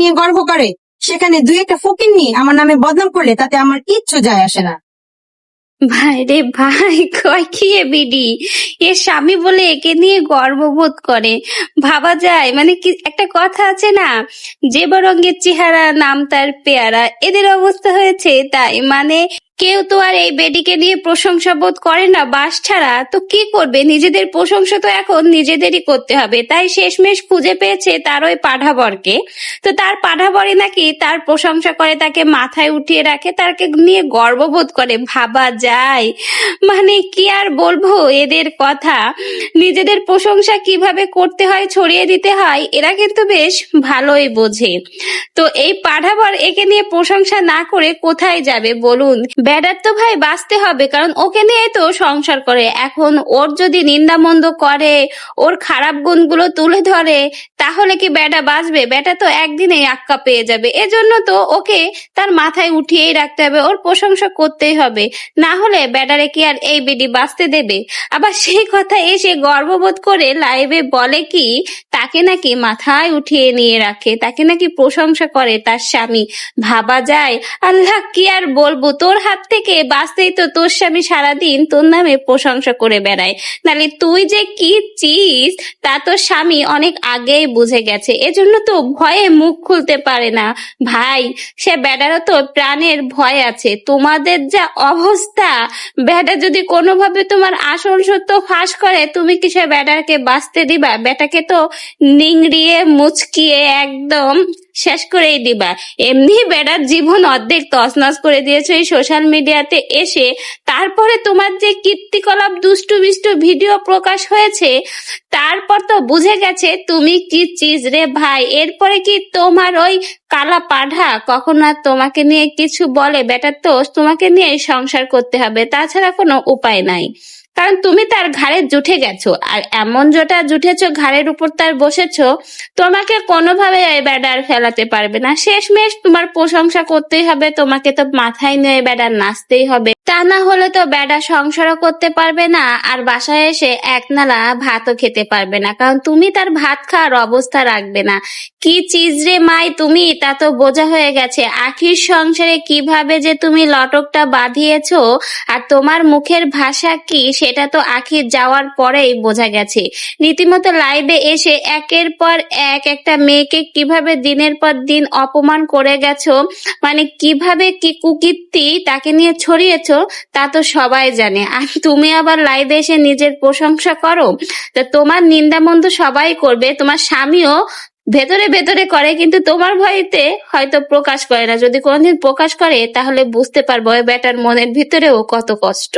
নিয়ে গর্ব করে, সেখানে দুই একটা ফকিন্নি আমার নামে বদনাম করলে তাতে আমার কিচ্ছু যায় আসে না। ভাই রে ভাই, কয় কি এ বিডি? এর স্বামী বলে একে নিয়ে গর্ববোধ করে। ভাবা যায়, মানে কি একটা কথা আছে না, যে বরঙ্গের চেহারা নাম তার পেয়ারা। এদের অবস্থা হয়েছে তাই। মানে কেউ তো আর এই বেডিকে নিয়ে প্রশংসা বোধ করে না বাস ছাড়া, তো কি করবে? নিজেদের প্রশংসা তো এখন নিজেদেরই করতে হবে। তাই শেষমেশ খুঁজে পেয়েছে তার ওই পাঠাবরকে। তো তার পাঠাবরই নাকি তার প্রশংসা করে, তাকে মাথায় উঠিয়ে রাখে, তাকে নিয়ে গর্ববোধ করে। ভাবা যায়, মানে কি আর বলবো এদের কথা। নিজেদের প্রশংসা কিভাবে করতে হয়, ছড়িয়ে দিতে হয়, এরা কিন্তু বেশ ভালোই বোঝে। তো এই পাঠাবর একে নিয়ে প্রশংসা না করে কোথায় যাবে বলুন? বেডার তো ভাই বাঁচতে হবে, কারণ ওকে নিয়ে তো সংসার করে। এখন ওর যদি নিন্দামন্দ করে, ওর খারাপ গুণগুলো তুলে ধরে, তাহলে কি বেটা বাঁচবে? বেটা তো একদিনেই আক্কা পেয়ে যাবে। এজন্য তো ওকে তার মাথায় উঠিয়েই রাখতে হবে, ওর প্রশংসা করতেই হবে। না হলে বেটারে কি আর এই বিডি বাঁচতে দেবে? আবার সেই কথা এসে গর্ববোধ করে লাইভে বলে কি তাকে নাকি মাথায় উঠিয়ে নিয়ে রাখে, তাকে নাকি প্রশংসা করে তার স্বামী। ভাবা যায়, আল্লাহ কি আর বলবো, তোর হাত থেকে বাঁচতেই তো তোর স্বামী সারাদিন তোর নামে প্রশংসা করে বেড়ায়। নালে তুই যে কি চিজ তা তোর স্বামী অনেক আগেই বুঝে গেছে, এজন্য তো ভয়ে মুখ খুলতে পারে না। ভাই, সে বেডারও তো প্রাণের ভয় আছে। তোমাদের যা অবস্থা, বেডা যদি কোনোভাবে তোমার আসল সত্য ফাঁস করে, তুমি কি সে বেডারকে বাঁচতে দিবা? বেটাকে তো নিংড়িয়ে মুচকিয়ে একদম শেষ করেই দিবা। এমনি বেড়ার জীবন অর্ধেক তছনছ করে দিয়েছে এই সোশ্যাল মিডিয়াতে এসে। তারপরে তোমার যে কীর্তিকলাপ দুষ্টু বিষ্টু ভিডিও প্রকাশ হয়েছে, তারপর তো বুঝে গেছে তুমি কি চিজ রে ভাই। এরপরে কি তোমার ওই কালা পাঠা কখনো আর তোমাকে নিয়ে কিছু বলে? বেটার তো তোমাকে নিয়ে সংসার করতে হবে, তাছাড়া কোনো উপায় নাই। কারণ তুমি তার ঘাড়ে জুটে গেছো, আর এমন জোটা জুটেছো, ঘাড়ের উপর তার বসেছো, তোমাকে কোনোভাবে এই বেডার ফেলাতে পারবে না। শেষমেশ তোমার প্রশংসা করতেই হবে, তোমাকে তো মাথায় নিয়ে বেডার নাচতেই হবে। তা না হলে তো বেডা সংসারও করতে পারবে না, আর বাসায় এসে একনালা ভাতও খেতে পারবে না, কারণ তুমি তার ভাত খাওয়ার অবস্থা রাখবে না। কি চিজ রে মাই তুমি, তা তো বোঝা হয়ে গেছে। আখির সংসারে কিভাবে যে তুমি লটকটা বাঁধিয়েছো, আর তোমার মুখের ভাষা কি সেটা তো আখির যাওয়ার পরেই বোঝা গেছে। রীতিমতো লাইভে এসে একের পর এক একটা মেয়েকে কিভাবে দিনের পর দিন অপমান করে গেছো, মানে কিভাবে কি কুকীর্তি তাকে নিয়ে ছড়িয়েছো, তা তো সবাই জানে। আর তুমি আবার লাইভে এসে নিজের প্রশংসা করো? তা তোমার নিন্দামন্দ সবাই করবে, তোমার স্বামীও ভেতরে ভেতরে করে, কিন্তু তোমার ভয়তে হয়তো প্রকাশ করে না। যদি কোনোদিন প্রকাশ করে, তাহলে বুঝতে পারবো ওই বেটার মনের ভিতরেও কত কষ্ট।